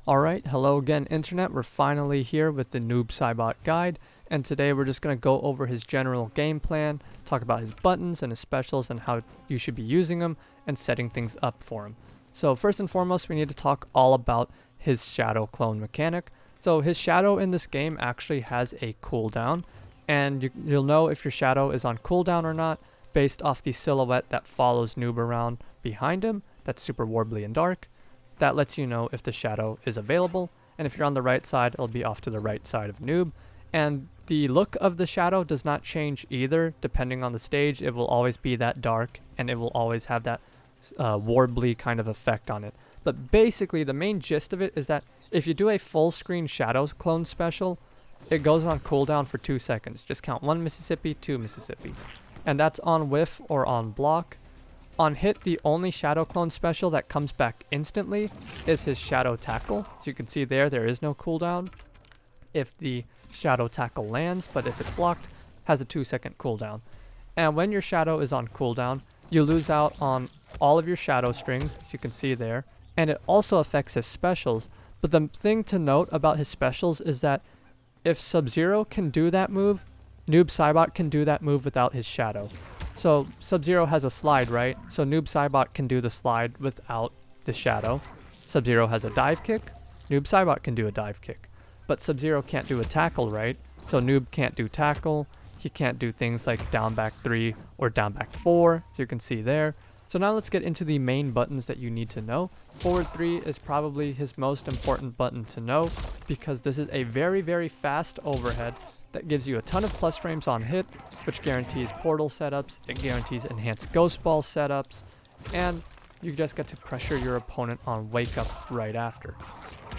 Alright, hello again internet, we're finally here with the Noob Saibot guide, and today we're just going to go over his general game plan, talk about his buttons and his specials and how you should be using them, and setting things up for him. So first and foremost, we need to talk all about his shadow clone mechanic. So his shadow in this game actually has a cooldown, and you'll know if your shadow is on cooldown or not based off the silhouette that follows Noob around behind him, that's super warbly and dark. That lets you know if the shadow is available, and if you're on the right side, it'll be off to the right side of Noob. And the look of the shadow does not change either, depending on the stage. It will always be that dark, and it will always have that warbly kind of effect on it. But basically, the main gist of it is that if you do a full screen shadow clone special, it goes on cooldown for 2 seconds. Just count 1 Mississippi, 2 Mississippi. And that's on whiff or on block. On hit, the only shadow clone special that comes back instantly is his shadow tackle. As you can see there is no cooldown if the shadow tackle lands, but if it's blocked, has a 2-second cooldown. And when your shadow is on cooldown, you lose out on all of your shadow strings, as you can see there, and it also affects his specials. But the thing to note about his specials is that if Sub-Zero can do that move, Noob Saibot can do that move without his shadow. So Sub-Zero has a slide, right? So Noob Saibot can do the slide without the shadow. Sub-Zero has a dive kick. Noob Saibot can do a dive kick. But Sub-Zero can't do a tackle, right? So Noob can't do tackle. He can't do things like down back 3 or down back 4, as you can see there. So now let's get into the main buttons that you need to know. Forward 3 is probably his most important button to know because this is a very, very fast overhead that gives you a ton of plus frames on hit, which guarantees portal setups, it guarantees enhanced ghost ball setups, and you just get to pressure your opponent on wake up right after.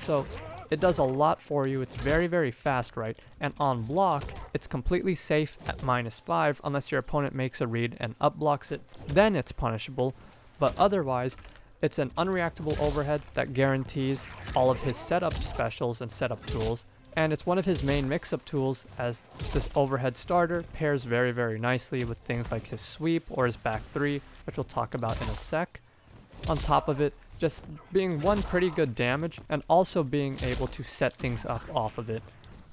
So it does a lot for you. It's very, very fast, right? And on block, it's completely safe at -5 unless your opponent makes a read and up blocks it, then it's punishable. But otherwise, it's an unreactable overhead that guarantees all of his setup specials and setup tools. And it's one of his main mix-up tools, as this overhead starter pairs very, very nicely with things like his sweep or his back 3, which we'll talk about in a sec. On top of it, just being one pretty good damage and also being able to set things up off of it,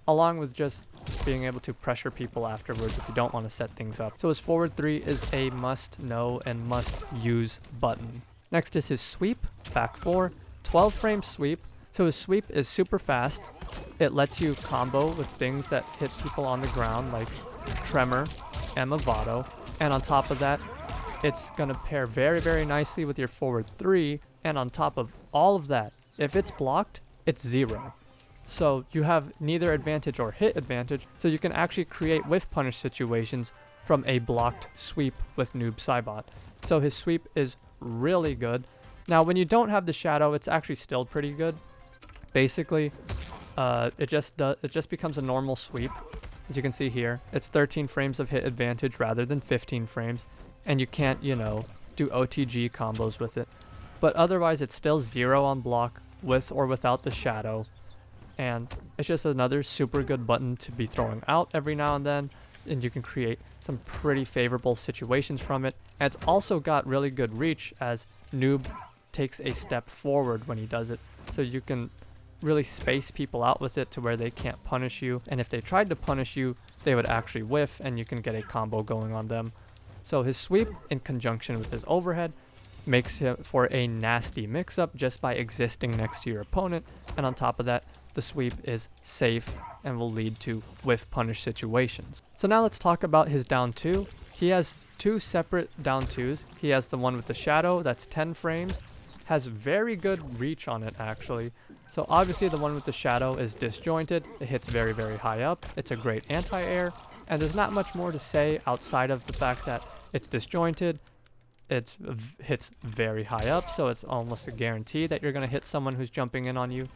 along with just being able to pressure people afterwards if you don't want to set things up. So his forward 3 is a must-know and must-use button. Next is his sweep, back 4, 12-frame sweep. So his sweep is super fast. It lets you combo with things that hit people on the ground like Tremor and Mavado. And on top of that, it's going to pair very, very nicely with your forward 3. And on top of all of that, if it's blocked, it's 0. So you have neither advantage or hit advantage. So you can actually create whiff punish situations from a blocked sweep with Noob Saibot. So his sweep is really good. Now when you don't have the shadow, it's actually still pretty good. Basically, it just becomes a normal sweep. As you can see here, it's 13 frames of hit advantage rather than 15 frames, and you can't, do OTG combos with it. But otherwise, it's still 0 on block with or without the shadow, and it's just another super good button to be throwing out every now and then, and you can create some pretty favorable situations from it. And it's also got really good reach, as Noob takes a step forward when he does it, so you can really space people out with it to where they can't punish you, and if they tried to punish you, they would actually whiff and you can get a combo going on them. So his sweep in conjunction with his overhead makes it for a nasty mix-up just by existing next to your opponent, and on top of that, the sweep is safe and will lead to whiff punish situations. So now let's talk about his down 2. He has 2 separate down 2s. He has the one with the shadow that's 10 frames, has very good reach on it actually. So obviously the one with the shadow is disjointed, it hits very, very high up, it's a great anti-air, and there's not much more to say outside of the fact that it's disjointed, it hits very high up, so it's almost a guarantee that you're going to hit someone who's jumping in on you.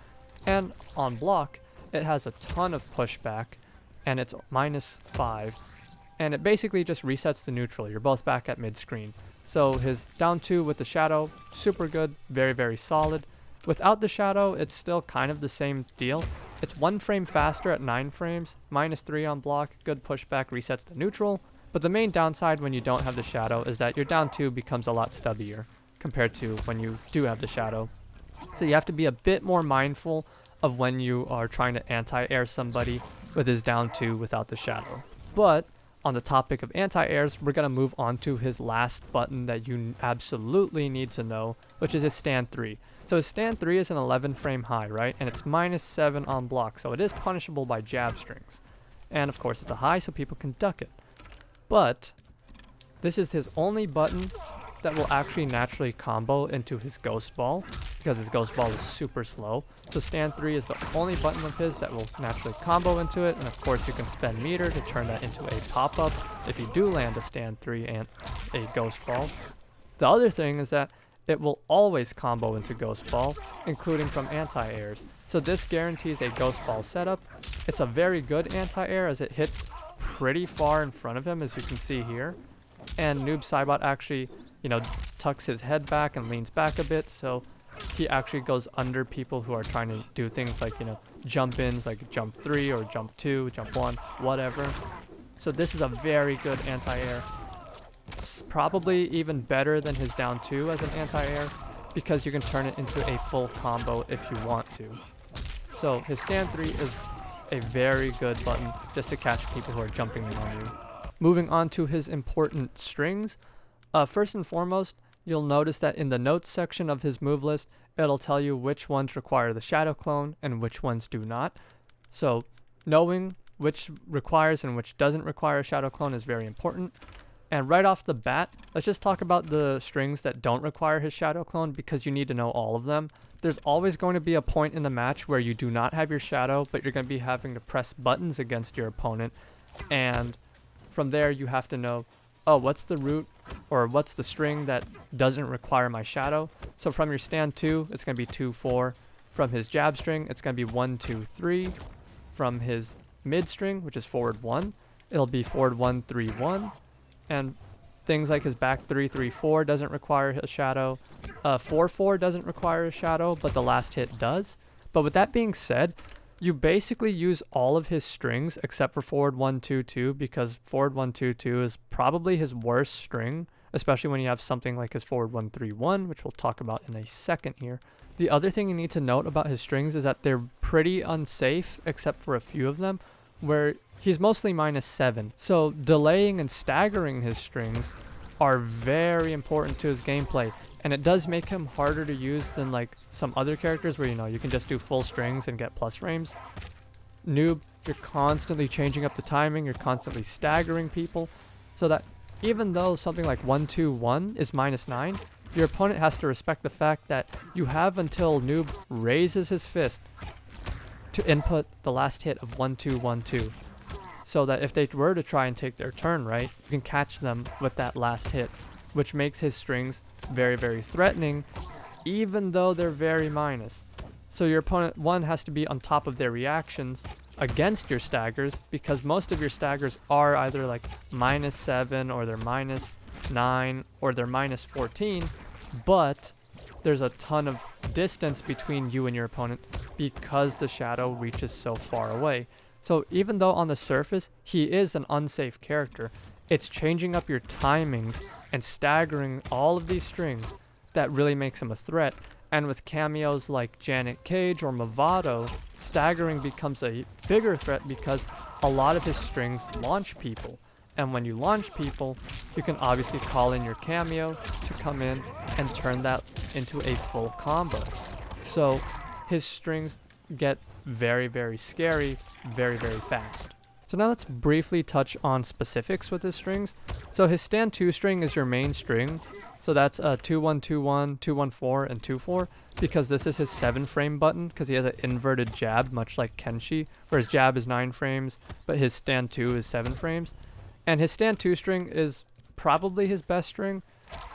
And on block, it has a ton of pushback, and it's -5, and it basically just resets the neutral. You're both back at mid-screen. So his down 2 with the shadow, super good, very, very solid. Without the shadow, it's still kind of the same deal. It's 1 frame faster at 9 frames, -3 on block, good pushback, resets the neutral. But the main downside when you don't have the shadow is that your down 2 becomes a lot stubbier compared to when you do have the shadow. So you have to be a bit more mindful of when you are trying to anti-air somebody with his down 2 without the shadow. But on the topic of anti-airs, we're going to move on to his last button that you absolutely need to know, which is his stand 3. So his stand 3 is an 11 frame high, right? And it's -7 on block, so it is punishable by jab strings. And of course it's a high, so people can duck it. But this is his only button that will actually naturally combo into his ghost ball, because his ghost ball is super slow. So stand 3 is the only button of his that will naturally combo into it, and of course you can spend meter to turn that into a pop-up if you do land a stand 3 and a ghost ball. The other thing is that it will always combo into ghost ball, including from anti-airs. So this guarantees a ghost ball setup. It's a very good anti-air as it hits pretty far in front of him, as you can see here. And Noob Saibot actually, tucks his head back and leans back a bit, so he actually goes under people who are trying to do things like, jump ins, like jump 3 or jump 2, jump 1, whatever. So this is a very good anti-air. It's probably even better than his down 2 as an anti-air, because you can turn it into a full combo if you want to. So his stand 3 is a very good button just to catch people who are jumping in on you. Moving on to his important strings. First and foremost, you'll notice that in the notes section of his move list, it'll tell you which ones require the shadow clone and which ones do not. So knowing which requires and which doesn't require a shadow clone is very important. And right off the bat, let's just talk about the strings that don't require his shadow clone, because you need to know all of them. There's always going to be a point in the match where you do not have your shadow, but you're going to be having to press buttons against your opponent. And from there, you have to know, oh, what's the root or what's the string that doesn't require my shadow? So from your stand 2, it's going to be 2, 4. From his jab string, it's going to be 1, 2, 3. From his mid string, which is forward 1, it'll be forward 1, 3, 1. And things like his back 3, 3, 4 doesn't require a shadow. 4, 4 doesn't require a shadow, but the last hit does. But with that being said, you basically use all of his strings except for forward 1, 2, 2, because forward 1, 2, 2 is probably his worst string, especially when you have something like his forward 1, 3, 1, which we'll talk about in a second here. The other thing you need to note about his strings is that they're pretty unsafe, except for a few of them, where he's mostly -7. So delaying and staggering his strings are very important to his gameplay. And it does make him harder to use than like some other characters where, you can just do full strings and get plus frames. Noob, you're constantly changing up the timing, you're constantly staggering people, so that even though something like 1, 2, 1 is -9, your opponent has to respect the fact that you have until Noob raises his fist to input the last hit of 1, 2, 1, 2. So that if they were to try and take their turn, right, you can catch them with that last hit, which makes his strings very, very threatening, even though they're very minus. So your opponent, one, has to be on top of their reactions against your staggers, because most of your staggers are either like -7 or they're -9 or they're -14, but there's a ton of distance between you and your opponent because the shadow reaches so far away. So even though on the surface he is an unsafe character, it's changing up your timings and staggering all of these strings that really makes him a threat. And with cameos like Janet Cage or Mavado, staggering becomes a bigger threat because a lot of his strings launch people. And when you launch people, you can obviously call in your cameo to come in and turn that into a full combo. So his strings get very, very scary, very, very fast. So now let's briefly touch on specifics with his strings. So his stand 2 string is your main string. So that's 2-1-2-1, 2-1-4, and 2-4, because this is his 7-frame button, because he has an inverted jab, much like Kenshi, where his jab is 9 frames, but his stand 2 is 7 frames. And his stand 2 string is probably his best string.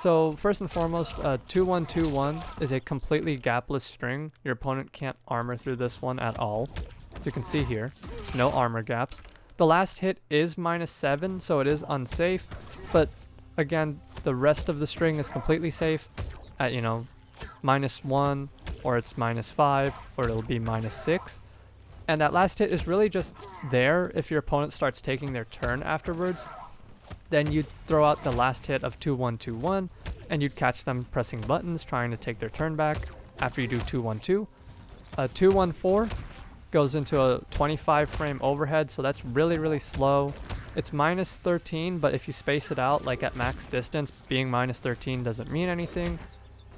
So first and foremost, 2-1-2-1 is a completely gapless string. Your opponent can't armor through this one at all. You can see here, no armor gaps. The last hit is -7, so it is unsafe, but again, the rest of the string is completely safe at, -1, or it's -5, or it'll be -6. And that last hit is really just there if your opponent starts taking their turn afterwards. Then you'd throw out the last hit of 2-1-2-1, and you'd catch them pressing buttons, trying to take their turn back. after you do 2-1-2. 2-1-4 goes into a 25 frame overhead, so that's really, really slow. It's minus 13, but if you space it out, like at max distance, being minus 13 doesn't mean anything.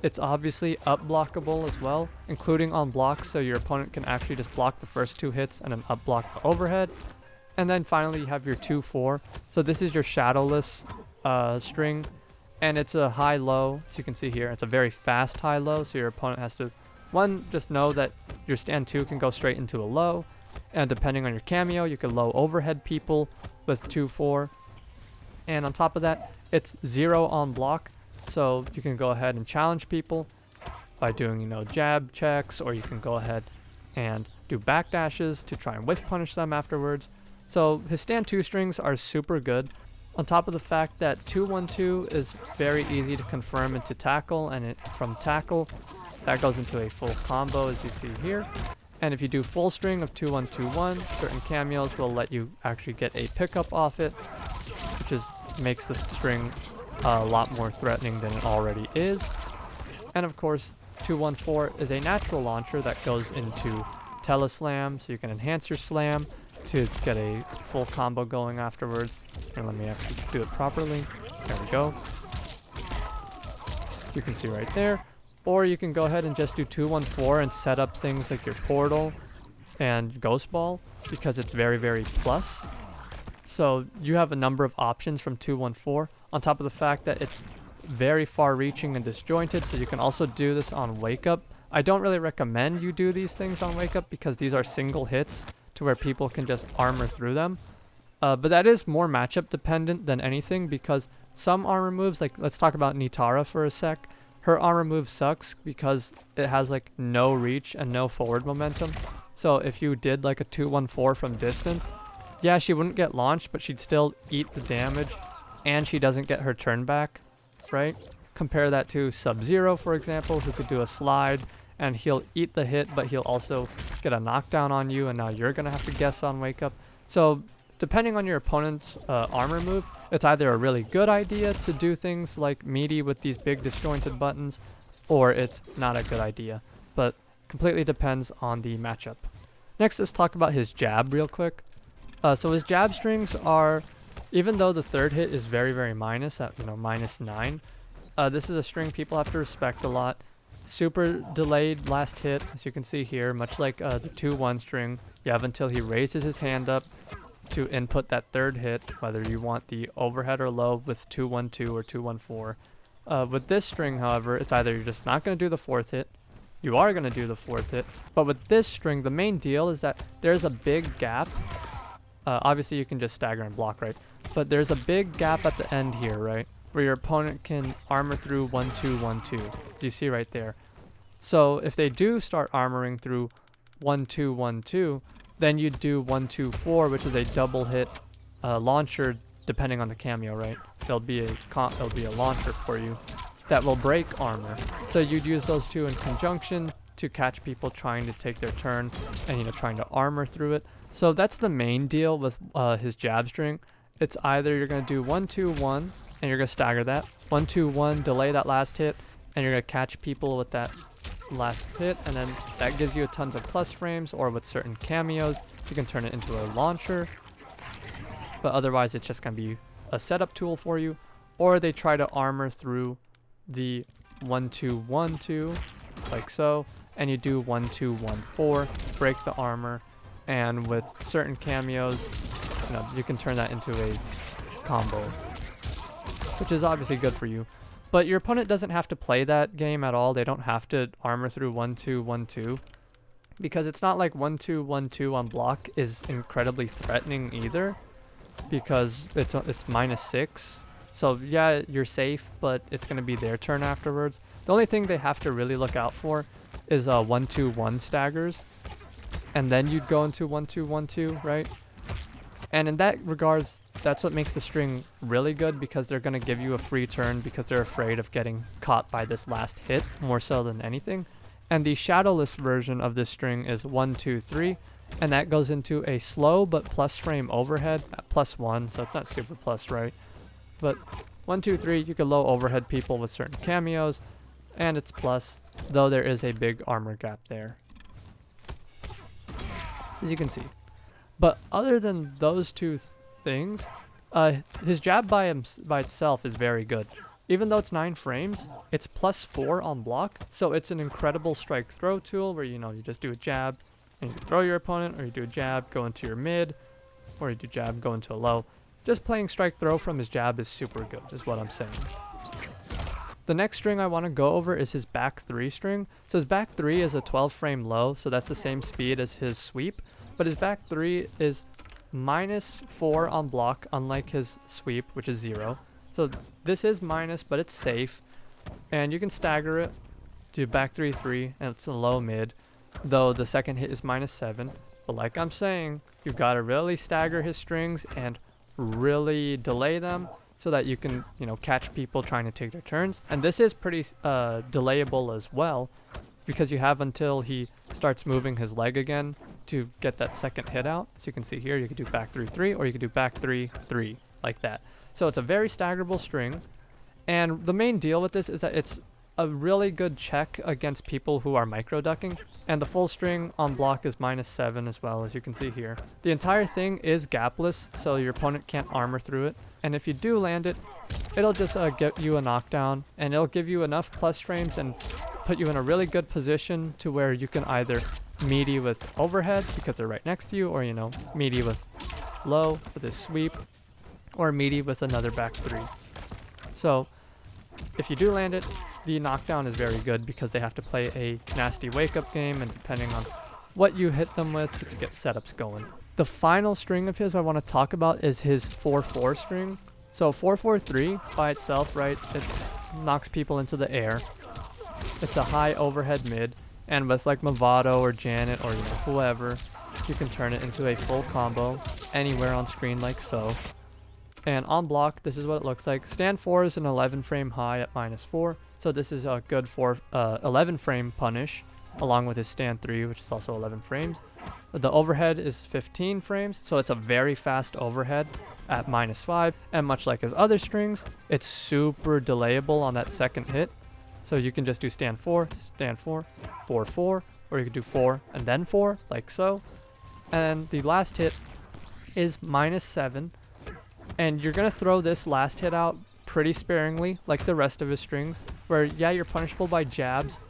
It's obviously up blockable as well, including on blocks, so your opponent can actually just block the first 2 hits and then up block the overhead. And then finally you have your 2-4. So this is your shadowless string, and it's a high-low, as you can see here. It's a very fast high-low, so your opponent has to, one, just know that your stand 2 can go straight into a low, and depending on your cameo, you can low overhead people with 2-4. And on top of that, it's 0 on block, so you can go ahead and challenge people by doing, you know, jab checks, or you can go ahead and do backdashes to try and whiff punish them afterwards. So his stand 2 strings are super good, on top of the fact that 2-1-2 is very easy to confirm into tackle, and from tackle that goes into a full combo, as you see here. And if you do full string of 2-1-2-1, certain cameos will let you actually get a pickup off it, which makes the string a lot more threatening than it already is. And of course, 2-1-4 is a natural launcher that goes into teleslam, so you can enhance your slam to get a full combo going afterwards. And let me actually do it properly. There we go. You can see right there. Or you can go ahead and just do 2-1-4 and set up things like your portal and ghost ball, because it's very, very plus. So you have a number of options from 2-1-4, on top of the fact that it's very far reaching and disjointed, so you can also do this on wake up. I don't really recommend you do these things on wake up because these are single hits to where people can just armor through them. But that is more matchup dependent than anything, because some armor moves, like let's talk about Nitara for a sec. Her armor move sucks because it has like no reach and no forward momentum. So if you did like a 2-1-4 from distance, yeah, she wouldn't get launched, but she'd still eat the damage, and she doesn't get her turn back, right? Compare that to Sub-Zero, for example, who could do a slide, and he'll eat the hit, but he'll also get a knockdown on you, and now you're going to have to guess on wake up. So depending on your opponent's armor move, it's either a really good idea to do things like meaty with these big disjointed buttons, or it's not a good idea. But completely depends on the matchup. Next, let's talk about his jab real quick. So his jab strings are, even though the third hit is very, very minus at, minus 9, this is a string people have to respect a lot. Super delayed last hit, as you can see here, much like the 2-1 string. You have until he raises his hand up to input that third hit, whether you want the overhead or low with 2-1-2 or 2-1-4. With this string, however, it's either you're just not going to do the fourth hit, you are going to do the fourth hit, but with this string, the main deal is that there's a big gap. Obviously, you can just stagger and block, right? But there's a big gap at the end here, right? Where your opponent can armor through 1-2-1-2. Do you see right there? So if they do start armoring through 1-2-1-2, then you do 1-2-4, which is a double hit launcher, depending on the cameo, right? There'll be a launcher for you that will break armor. So you'd use those two in conjunction to catch people trying to take their turn and trying to armor through it. So that's the main deal with his jab string. It's either you're going to do 1-2-1 and you're going to stagger that, 1-2-1, delay that last hit, and you're going to catch people with that last hit, and then that gives you tons of plus frames, or with certain cameos you can turn it into a launcher, but otherwise it's just going to be a setup tool for you. Or they try to armor through the 1-2-1-2 like so, and you do 1-2-1-4, break the armor, and with certain cameos you can turn that into a combo, which is obviously good for you. But your opponent doesn't have to play that game at all. They don't have to armor through 1-2-1-2, because it's not like 1-2-1-2 on block is incredibly threatening either, because it's minus 6. So yeah, you're safe, but it's going to be their turn afterwards. The only thing they have to really look out for is 1-2-1 staggers, and then you'd go into 1-2-1-2, right? And in that regards, that's what makes the string really good, because they're going to give you a free turn because they're afraid of getting caught by this last hit more so than anything. And the shadowless version of this string is 1-2-3, and that goes into a slow but plus frame overhead at +1, so it's not super plus, right? But 1-2-3, you can low overhead people with certain cameos, and it's plus, though there is a big armor gap there, as you can see. But other than those two things, his jab by itself is very good. Even though it's 9 frames, it's +4 on block, so it's an incredible strike throw tool where, you know, you just do a jab and you can throw your opponent, or you do a jab, go into your mid, or you do jab, go into a low. Just playing strike throw from his jab is super good, is what I'm saying. The next string I want to go over is his back 3 string. So his back 3 is a 12 frame low, so that's the same speed as his sweep, but his back 3 is -4 on block, unlike his sweep, which is 0. So this is minus, but it's safe, and you can stagger it to back 3-3, and it's a low mid, though the second hit is -7. But like I'm saying, you've got to really stagger his strings and really delay them so that you can, you know, catch people trying to take their turns. And this is pretty delayable as well, because you have until he starts moving his leg again to get that second hit out. So you can see here, you could do back 3-3, or you could do back 3-3, like that. So it's a very staggerable string, and the main deal with this is that it's a really good check against people who are micro ducking, and the full string on block is -7 as well, as you can see here. The entire thing is gapless, so your opponent can't armor through it, and if you do land it, it'll just get you a knockdown, and it'll give you enough plus frames and put you in a really good position to where you can either meaty with overhead because they're right next to you, or, you know, meaty with low with his sweep, or meaty with another back 3. So if you do land it, the knockdown is very good because they have to play a nasty wake-up game, and depending on what you hit them with, you can get setups going. The final string of his I want to talk about is his 4-4 string. So 4-4-3 by itself, right, it knocks people into the air. It's a high overhead mid, and with like Mavado or Janet or, you know, whoever, you can turn it into a full combo anywhere on screen like so. And on block, this is what it looks like. Stand 4 is an 11 frame high at -4. So this is a good 11 frame punish, along with his stand 3, which is also 11 frames. The overhead is 15 frames, so it's a very fast overhead at -5. And much like his other strings, it's super delayable on that second hit. So you can just do stand 4, 4-4, or you could do 4 and then 4, like so. And the last hit is -7. And you're going to throw this last hit out pretty sparingly, like the rest of his strings, where, yeah, you're punishable by jabs,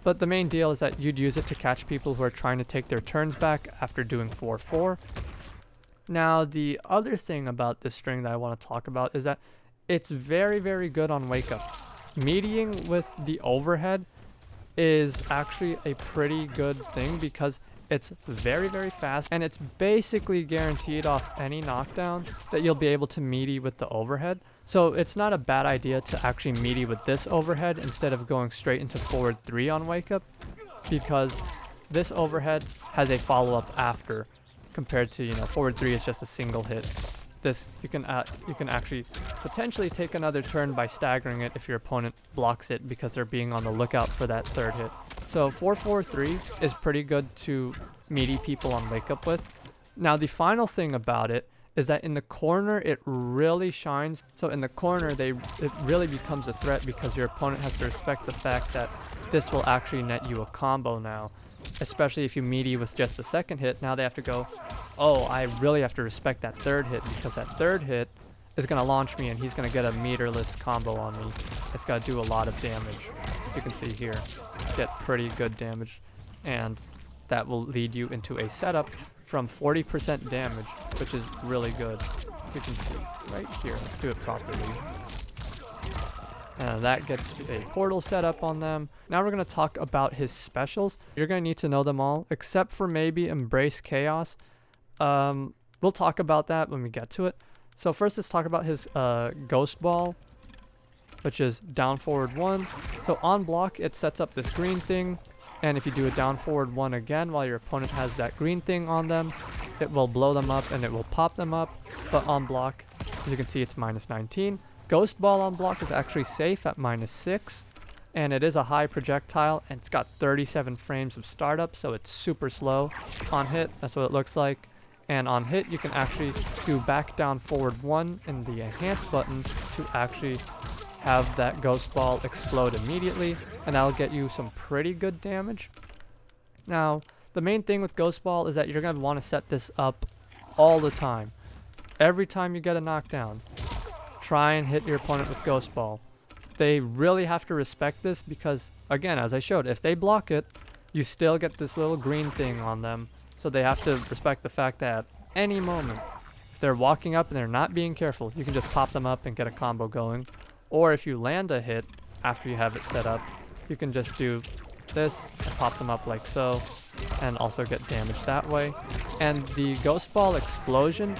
but the main deal is that you'd use it to catch people who are trying to take their turns back after doing 4-4. Now, the other thing about this string that I want to talk about is that it's very, very good on wake-up. Meeting with the overhead is actually a pretty good thing because it's very, very fast, and it's basically guaranteed off any knockdown that you'll be able to meaty with the overhead. So it's not a bad idea to actually meaty with this overhead instead of going straight into forward 3 on wake up, because this overhead has a follow-up after, compared to, you know, forward 3 is just a single hit. This you can actually potentially take another turn by staggering it if your opponent blocks it because they're being on the lookout for that third hit. So 4-4-3 is pretty good to meaty people on wake up with. Now the final thing about it is that in the corner it really shines. So in the corner it really becomes a threat because your opponent has to respect the fact that this will actually net you a combo now. Especially if you meaty with just the second hit, now they have to go, oh, I really have to respect that third hit because that third hit is going to launch me and he's going to get a meterless combo on me. It's got to do a lot of damage. As you can see here, get pretty good damage, and that will lead you into a setup from 40% damage, which is really good. You can see right here. Let's do it properly. That gets a portal set up on them. Now we're going to talk about his specials. You're going to need to know them all, except for maybe Embrace Chaos. We'll talk about that when we get to it. So first let's talk about his Ghost Ball, which is down forward 1. So on block it sets up this green thing, and if you do a down forward 1 again while your opponent has that green thing on them, it will blow them up and it will pop them up. But on block, as you can see, it's -19. Ghost Ball on block is actually safe at -6, and it is a high projectile, and it's got 37 frames of startup, so it's super slow. On hit, that's what it looks like. And on hit, you can actually do back down forward 1 in the enhance button to actually have that ghost ball explode immediately, and that'll get you some pretty good damage. Now, the main thing with ghost ball is that you're going to want to set this up all the time. Every time you get a knockdown, try and hit your opponent with ghost ball. They really have to respect this because, again, as I showed, if they block it, you still get this little green thing on them. So they have to respect the fact that at any moment, if they're walking up and they're not being careful, you can just pop them up and get a combo going. Or if you land a hit after you have it set up, you can just do this and pop them up like so, and also get damage that way. And the ghost ball explosion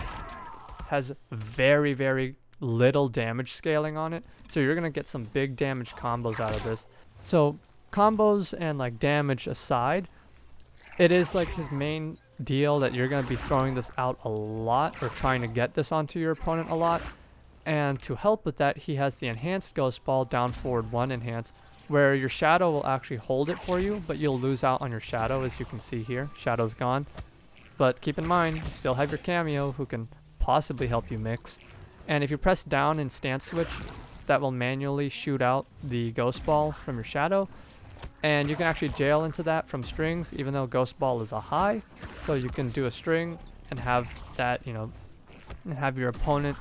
has very, very little damage scaling on it, so you're gonna get some big damage combos out of this. So combos and like damage aside, it is like his main deal that you're gonna be throwing this out a lot or trying to get this onto your opponent a lot. And to help with that, he has the enhanced ghost ball, down forward 1 enhance, where your shadow will actually hold it for you, but you'll lose out on your shadow, as you can see here. Shadow's gone. But keep in mind, you still have your cameo who can possibly help you mix. And if you press down in stance switch, that will manually shoot out the ghost ball from your shadow. And you can actually jail into that from strings, even though ghost ball is a high. So you can do a string and have that, and have your opponent,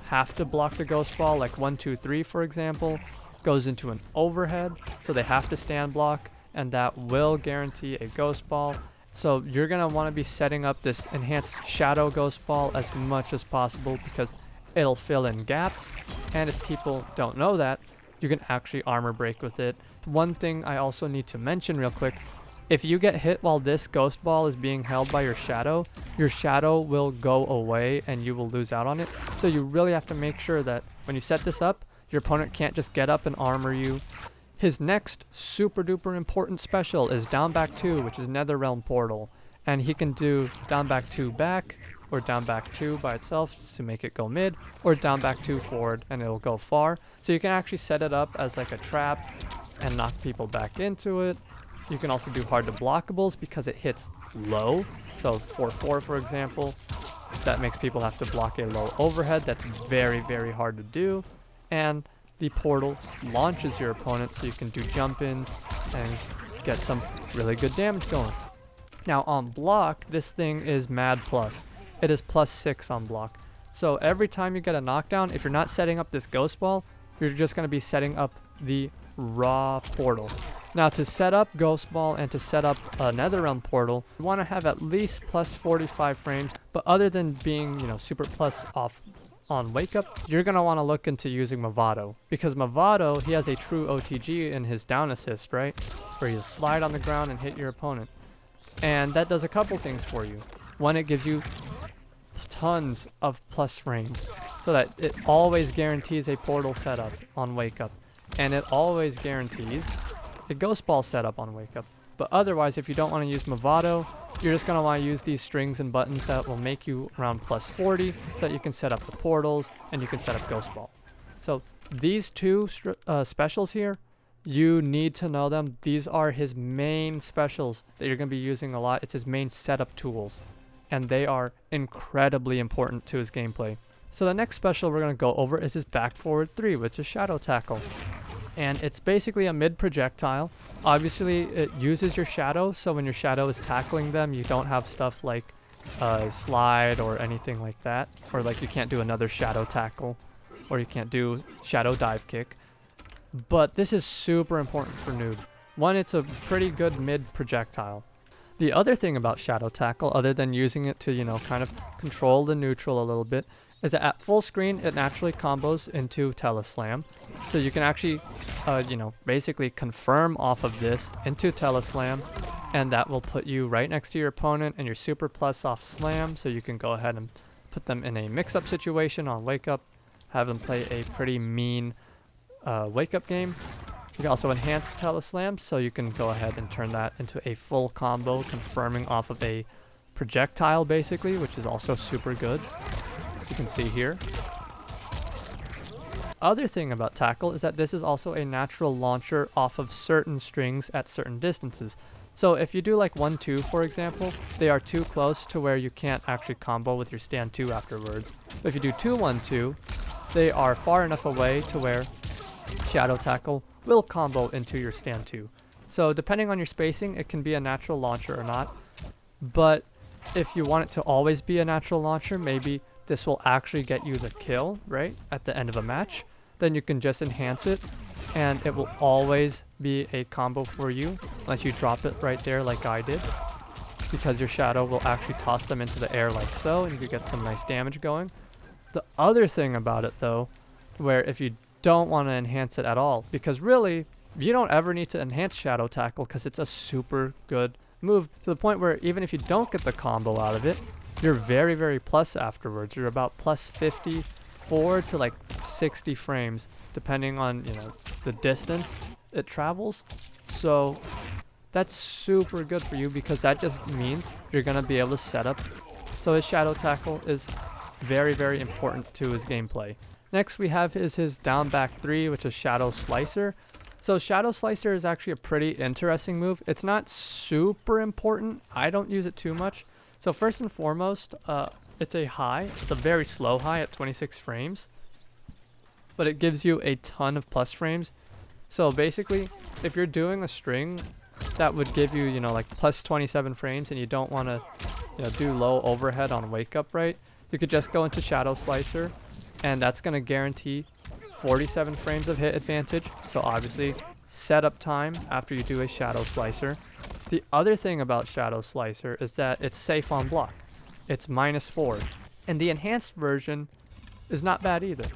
have to block the ghost ball, like 1, 2, 3, for example, goes into an overhead. So they have to stand block, and that will guarantee a ghost ball. So you're going to want to be setting up this enhanced shadow ghost ball as much as possible because it'll fill in gaps. And if people don't know that, you can actually armor break with it. One thing I also need to mention real quick, if you get hit while this ghost ball is being held by your shadow will go away and you will lose out on it. So you really have to make sure that when you set this up, your opponent can't just get up and armor you. His next super duper important special is down back 2, which is Netherrealm Portal. And he can do down back 2 back, or down back 2 by itself to make it go mid, or down back 2 forward and it'll go far. So you can actually set it up as like a trap and knock people back into it. You can also do hard to blockables because it hits low. So 4-4, for example, that makes people have to block a low overhead. That's very, very hard to do. And the portal launches your opponent, so you can do jump-ins and get some really good damage going. Now on block, this thing is mad plus. It is +6 on block. So every time you get a knockdown, if you're not setting up this ghost ball, you're just going to be setting up the raw portal. Now to set up ghost ball and to set up a Netherrealm portal, you want to have at least +45 frames. But other than being, super plus off on wake up, you're going to want to look into using Mavado, because Mavado, he has a true OTG in his down assist, right? Where you slide on the ground and hit your opponent. And that does a couple things for you. One, it gives you tons of plus frames, so that it always guarantees a portal setup on wake up. And it always guarantees a ghost ball setup on wake up. But otherwise, if you don't want to use Mavado, you're just going to want to use these strings and buttons that will make you around +40, so that you can set up the portals and you can set up ghost ball. So these two specials here, you need to know them. These are his main specials that you're going to be using a lot. It's his main setup tools, and they are incredibly important to his gameplay. So the next special we're going to go over is his back forward 3, which is Shadow Tackle. And it's basically a mid projectile. Obviously it uses your shadow, so when your shadow is tackling them, you don't have stuff like slide or anything like that, or like you can't do another shadow tackle, or you can't do shadow dive kick. But this is super important for Noob. One, it's a pretty good mid projectile. The other thing about Shadow Tackle, other than using it to, kind of control the neutral a little bit, is that at full screen, it naturally combos into Teleslam. So you can actually, basically confirm off of this into Teleslam, and that will put you right next to your opponent and your super plus off slam, so you can go ahead and put them in a mix-up situation on wake up, have them play a pretty mean wake up game. You can also enhance Teleslam, so you can go ahead and turn that into a full combo, confirming off of a projectile basically, which is also super good, as you can see here. Other thing about Tackle is that this is also a natural launcher off of certain strings at certain distances. So if you do like 1-2, for example, they are too close to where you can't actually combo with your stand 2 afterwards. But if you do 2-1-2, they are far enough away to where Shadow Tackle will combo into your stand 2. So depending on your spacing, it can be a natural launcher or not. But if you want it to always be a natural launcher, maybe this will actually get you the kill, right, at the end of a match. Then you can just enhance it, and it will always be a combo for you, unless you drop it right there like I did. Because your shadow will actually toss them into the air like so, and you could get some nice damage going. The other thing about it though, where if you don't want to enhance it at all, because really, you don't ever need to enhance Shadow Tackle because it's a super good move to the point where even if you don't get the combo out of it, you're very, very plus afterwards. You're about plus 54 to like 60 frames, depending on, you know, the distance it travels. So that's super good for you because that just means you're going to be able to set up. So his Shadow Tackle is very, very important to his gameplay. Next we have his down back 3, which is Shadow Slicer. So Shadow Slicer is actually a pretty interesting move. It's not super important. I don't use it too much. So first and foremost, it's a high. It's a very slow high at 26 frames. But it gives you a ton of plus frames. So basically, if you're doing a string that would give you, you know, like plus 27 frames and you don't want to, you know, do low overhead on wake up, right? You could just go into Shadow Slicer, and that's going to guarantee 47 frames of hit advantage. So obviously setup time after you do a Shadow Slicer. The other thing about Shadow Slicer is that it's safe on block. It's -4. And the enhanced version is not bad either.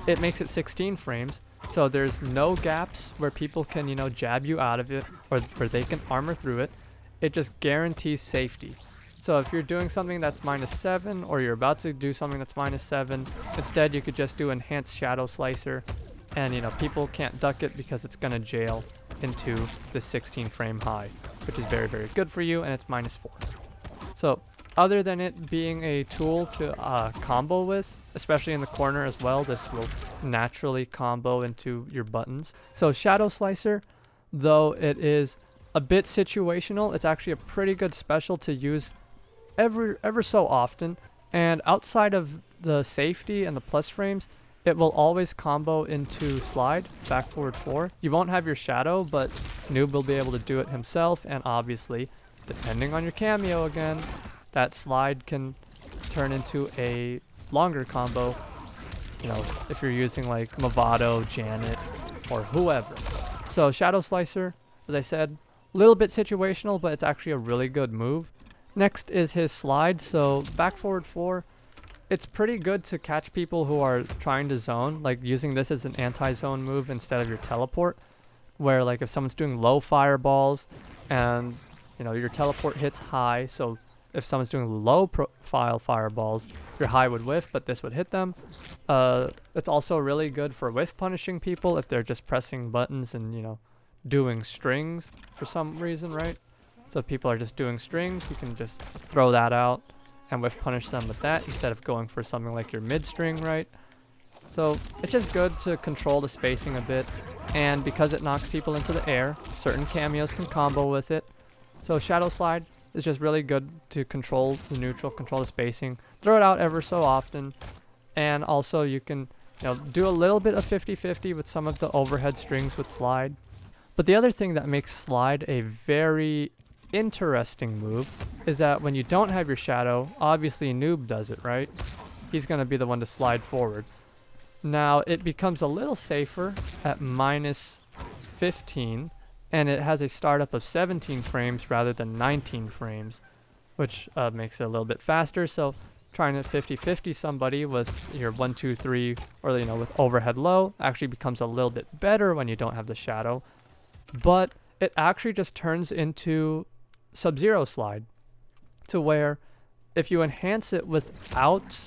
It makes it 16 frames. So there's no gaps where people can, you know, jab you out of it or where they can armor through it. It just guarantees safety. So if you're doing something that's -7 or you're about to do something that's -7, instead you could just do enhanced Shadow Slicer, and you know, people can't duck it because it's gonna jail into the 16 frame high, which is very, very good for you, and it's -4. So other than it being a tool to combo with, especially in the corner as well, this will naturally combo into your buttons. So Shadow Slicer, though it is a bit situational, it's actually a pretty good special to use ever so often, and outside of the safety and the plus frames, it will always combo into slide back forward 4. You won't have your shadow, but Noob will be able to do it himself, and obviously depending on your cameo again, that slide can turn into a longer combo, you know, if you're using like Mavado, Janet, or whoever. So Shadow Slicer, as I said, a little bit situational, but it's actually a really good move. Next is his slide. So back forward 4, it's pretty good to catch people who are trying to zone, like using this as an anti-zone move instead of your teleport, where like if someone's doing low fireballs and, you know, your teleport hits high, so if someone's doing low profile fireballs, your high would whiff, but this would hit them. It's also really good for whiff punishing people if they're just pressing buttons and, you know, doing strings for some reason, right? So if people are just doing strings, you can just throw that out and whiff punish them with that instead of going for something like your mid string, right? So it's just good to control the spacing a bit, and because it knocks people into the air, certain cameos can combo with it. So Shadow Slide is just really good to control the neutral, control the spacing, throw it out ever so often, and also you can, you know, do a little bit of 50-50 with some of the overhead strings with Slide. But the other thing that makes Slide a very interesting move is that when you don't have your shadow, obviously Noob does it, right? He's going to be the one to slide forward. Now it becomes a little safer at -15, and it has a startup of 17 frames rather than 19 frames, which makes it a little bit faster. So trying to 50-50 somebody with your 1-2-3 or, you know, with overhead low actually becomes a little bit better when you don't have the shadow. But it actually just turns into Sub-Zero Slide, to where if you enhance it without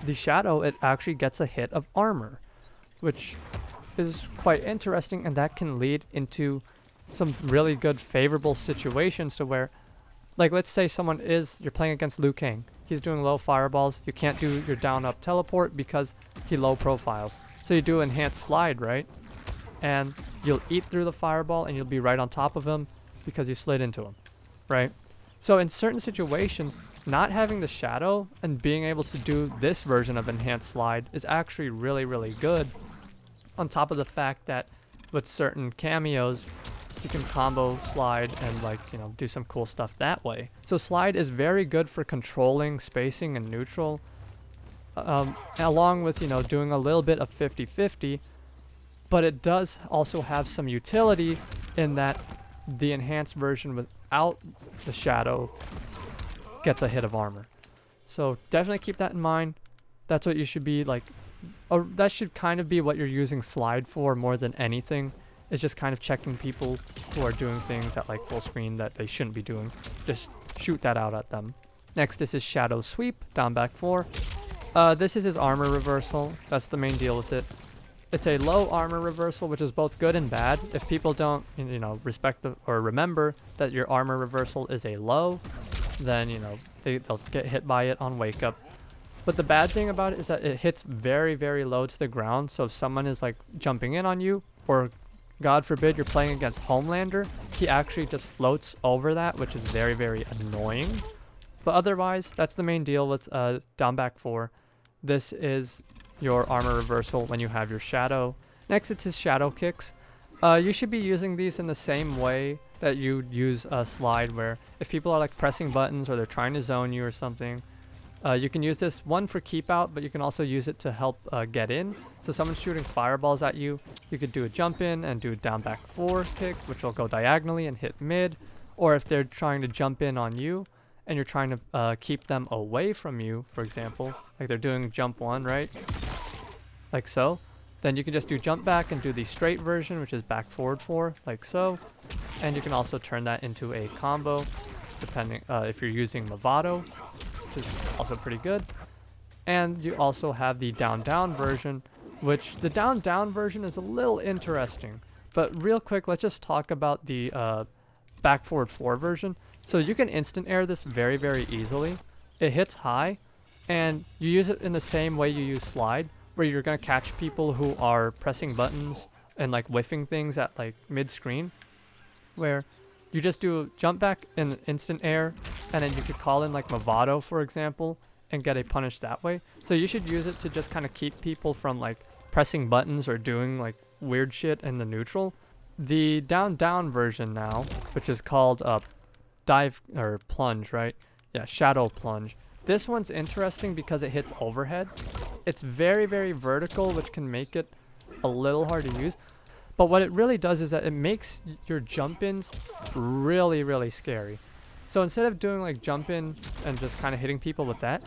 the shadow, it actually gets a hit of armor, which is quite interesting, and that can lead into some really good favorable situations to where, like, let's say you're playing against Liu Kang. He's doing low fireballs. You can't do your down up teleport because he low profiles. So you do enhanced slide, right? And you'll eat through the fireball and you'll be right on top of him because you slid into him, right? So in certain situations, not having the shadow and being able to do this version of enhanced slide is actually really, really good. On top of the fact that with certain cameos, you can combo slide and like, you know, do some cool stuff that way. So slide is very good for controlling spacing and neutral, along with, you know, doing a little bit of 50-50, but it does also have some utility in that the enhanced version without the shadow gets a hit of armor. So definitely keep that in mind. That's what you should be like, that should kind of be what you're using slide for more than anything. It's just kind of checking people who are doing things at like full screen that they shouldn't be doing. Just shoot that out at them. Next is his shadow sweep, down back 4. This is his armor reversal. That's the main deal with it. It's a low armor reversal, which is both good and bad. If people don't, you know, respect or remember that your armor reversal is a low, then, you know, they'll get hit by it on wake up. But the bad thing about it is that it hits very, very low to the ground. So if someone is like jumping in on you, or God forbid you're playing against Homelander, he actually just floats over that, which is very, very annoying. But otherwise, that's the main deal with down back 4. This is your armor reversal when you have your shadow. Next, it's his shadow kicks. You should be using these in the same way that you use a slide, where if people are like pressing buttons or they're trying to zone you or something, you can use this one for keep out, but you can also use it to help get in. So someone's shooting fireballs at you, you could do a jump in and do a down back 4 kick, which will go diagonally and hit mid. Or if they're trying to jump in on you and you're trying to keep them away from you, for example, like they're doing jump 1, right? Like so. Then you can just do jump back and do the straight version, which is back forward 4, like so. And you can also turn that into a combo, depending if you're using Mavado, which is also pretty good. And you also have the down version, which the down version is a little interesting. But real quick, let's just talk about the back forward 4 version. So you can instant air this very, very easily. It hits high, and you use it in the same way you use slide, where you're going to catch people who are pressing buttons and like whiffing things at like mid screen, where you just do jump back in instant air, and then you could call in like Mavado, for example, and get a punish that way. So you should use it to just kind of keep people from like pressing buttons or doing like weird shit in the neutral. The down version now, which is called dive or plunge, right? Yeah, shadow plunge. This one's interesting because it hits overhead. It's very, very vertical, which can make it a little hard to use. But what it really does is that it makes your jump-ins really, really scary. So instead of doing like jump-in and just kind of hitting people with that,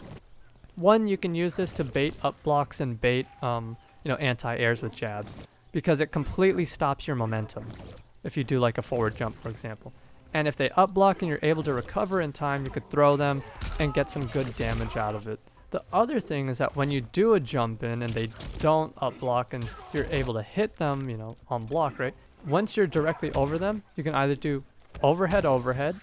one, you can use this to bait up blocks and bait, anti-airs with jabs, because it completely stops your momentum if you do like a forward jump, for example. And if they up block and you're able to recover in time, you could throw them and get some good damage out of it. The other thing is that when you do a jump in and they don't up block and you're able to hit them, you know, on block, right? Once you're directly over them, you can either do overhead,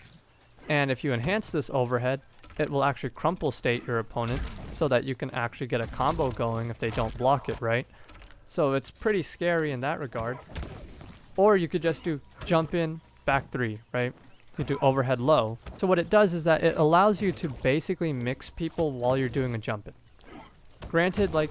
and if you enhance this overhead, it will actually crumple state your opponent so that you can actually get a combo going if they don't block it, right? So it's pretty scary in that regard. Or you could just do jump in, back 3, right? You do overhead low. So what it does is that it allows you to basically mix people while you're doing a jump in. Granted, like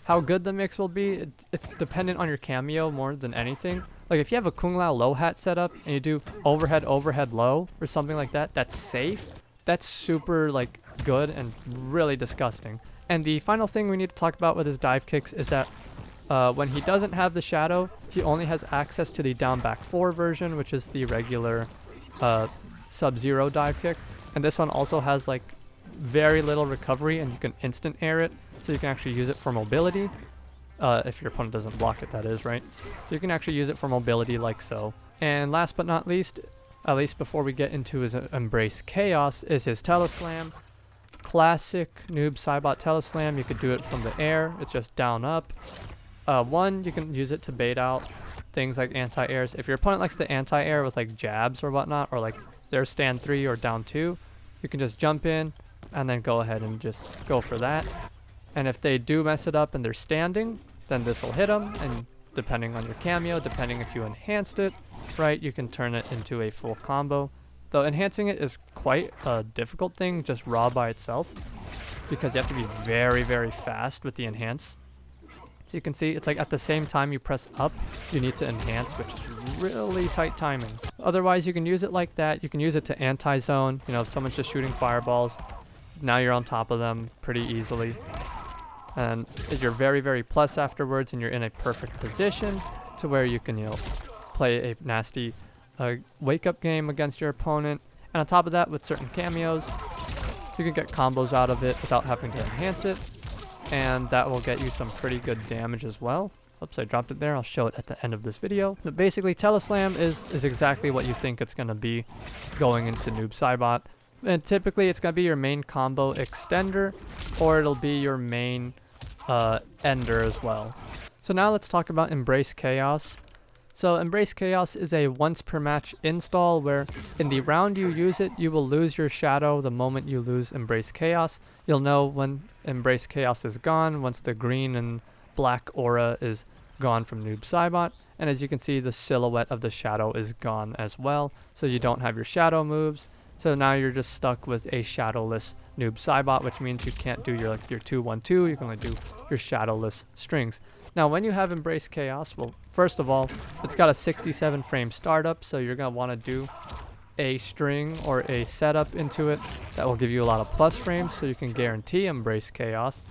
how good the mix will be, it's dependent on your cameo more than anything. Like if you have a Kung Lao low hat set up and you do overhead low or something like that, that's safe. That's super like good and really disgusting. And the final thing we need to talk about with his dive kicks is that when he doesn't have the shadow, he only has access to the down back 4 version, which is the regular Sub-Zero dive kick. And this one also has like very little recovery, and you can instant air it, so you can actually use it for mobility. If your opponent doesn't block it, that is, right? So you can actually use it for mobility like so. And last but not least, at least before we get into his Embrace Chaos, is his Teleslam. Classic Noob Saibot Teleslam. You could do it from the air. It's just down up. One, you can use it to bait out things like anti-airs. If your opponent likes to anti-air with like jabs or whatnot, or like their stand 3 or down 2, you can just jump in and then go ahead and just go for that. And if they do mess it up and they're standing, then this will hit them, and depending on your cameo, depending if you enhanced it, right, you can turn it into a full combo. Though enhancing it is quite a difficult thing just raw by itself, because you have to be very, very fast with the enhance. So you can see it's like at the same time you press up, you need to enhance, which is really tight timing. Otherwise, you can use it like that. You can use it to anti-zone. You know, if someone's just shooting fireballs, now you're on top of them pretty easily. And you're very, very plus afterwards, and you're in a perfect position to where you can, you know, play a nasty wake-up game against your opponent. And on top of that, with certain cameos, you can get combos out of it without having to enhance it. And that will get you some pretty good damage as well. Oops, I dropped it there. I'll show it at the end of this video. But basically, Teleslam is exactly what you think it's going to be going into Noob Saibot. And typically, it's going to be your main combo extender, or it'll be your main ender as well. So now let's talk about Embrace Khaos. So Embrace Khaos is a once per match install where in the round you use it, you will lose your shadow the moment you lose Embrace Khaos. You'll know when Embrace Khaos is gone, once the green and black aura is gone from Noob Saibot. And as you can see, the silhouette of the shadow is gone as well. So you don't have your shadow moves. So now you're just stuck with a shadowless Noob Saibot, which means you can't do your 2-1-2. You can only do your shadowless strings. Now, when you have Embrace Khaos, well, first of all, it's got a 67 frame startup, so you're going to want to do a string or a setup into it that will give you a lot of plus frames, so you can guarantee Embrace Khaos.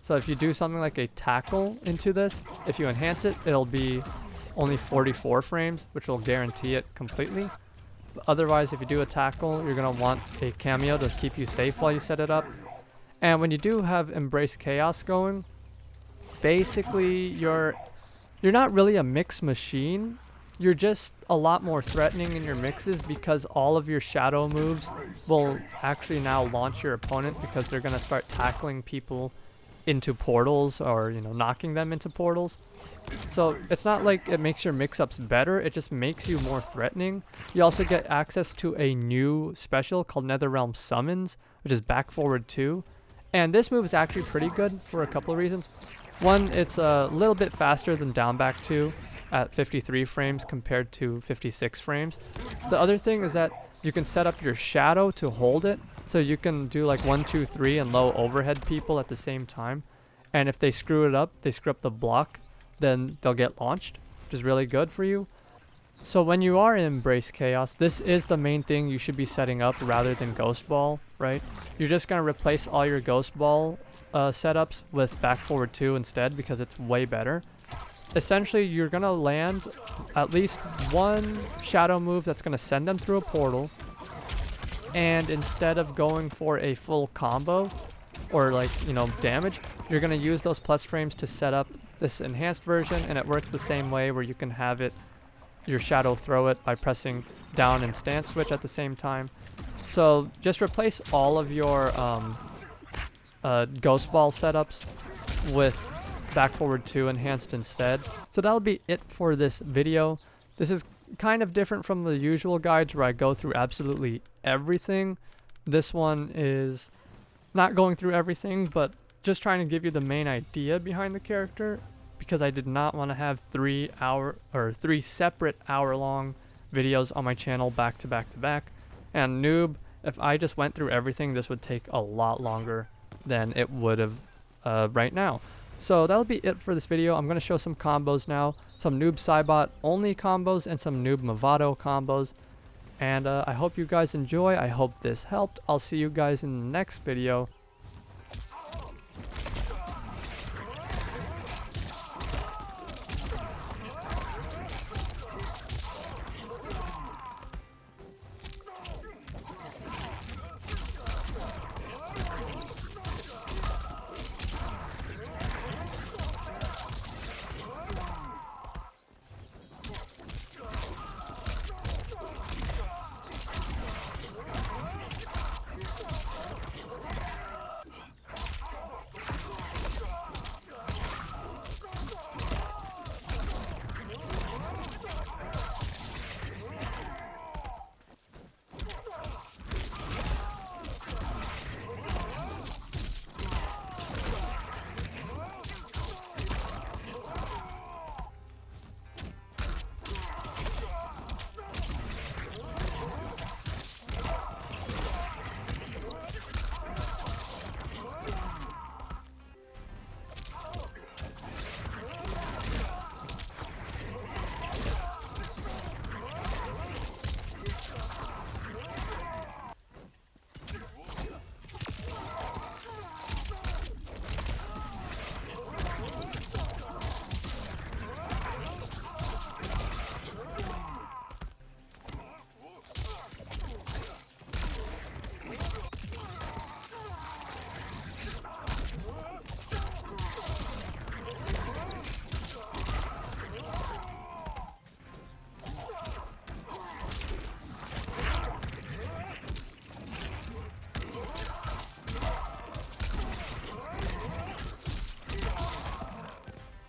So if you do something like a tackle into this, if you enhance it, it'll be only 44 frames, which will guarantee it completely. But otherwise, if you do a tackle, you're going to want a cameo to keep you safe while you set it up. And when you do have Embrace Khaos going, basically you're not really a mix machine. You're just a lot more threatening in your mixes because all of your shadow moves will actually now launch your opponent because they're going to start tackling people into portals or, you know, knocking them into portals. So it's not like it makes your mix-ups better, it just makes you more threatening. You also get access to a new special called Netherrealm Summons, which is back forward 2. And this move is actually pretty good for a couple of reasons. One, it's a little bit faster than down back 2 at 53 frames compared to 56 frames. The other thing is that you can set up your shadow to hold it. So you can do like 1, 2, 3 and low overhead people at the same time. And if they screw it up, they screw up the block, then they'll get launched, which is really good for you. So when you are in Embrace Khaos, this is the main thing you should be setting up rather than Ghost Ball, right? You're just going to replace all your Ghost Ball setups with back forward 2 instead because it's way better. Essentially, you're going to land at least one shadow move that's going to send them through a portal. And instead of going for a full combo or like, you know, damage, you're going to use those plus frames to set up this enhanced version, and it works the same way where you can have it, your shadow throw it by pressing down and stance switch at the same time. So just replace all of your Ghost Ball setups with back forward 2 enhanced instead. So that'll be it for this video. This is kind of different from the usual guides where I go through absolutely everything. This one is not going through everything, but just trying to give you the main idea behind the character, because I did not want to have 3 separate hour-long videos on my channel back to back to back. And Noob, if I just went through everything, this would take a lot longer than it would have right now. So that'll be it for this video. I'm going to show some combos now, some Noob Saibot only combos and some Noob Mavado combos. And I hope you guys enjoy. I hope this helped. I'll see you guys in the next video.